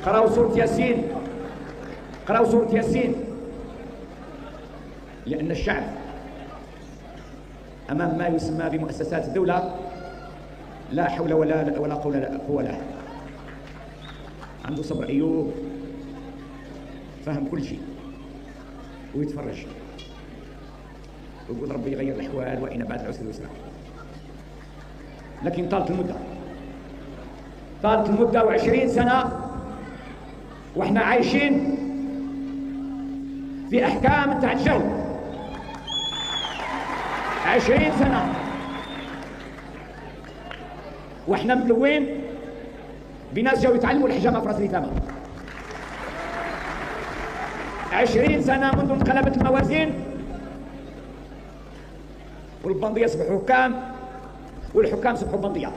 قراو سورة ياسين، قراو سورة ياسين، لأن الشعب أمام ما يسمى بمؤسسات الدولة لا حول ولا قوة له. عنده صبر أيوب، فهم كل شيء ويتفرج ويقول ربي يغير الأحوال وإن بعد العسر يسرا. لكن طالت المدة 20 سنة وإحنا عايشين في أحكام تاع الجو. 20 سنة وإحنا ملوين بناس جاوا يتعلموا الحجامة في راس اليتامى. 20 سنة منذ انقلبت الموازين والبندية أصبحوا حكام والحكام أصبحوا بندية.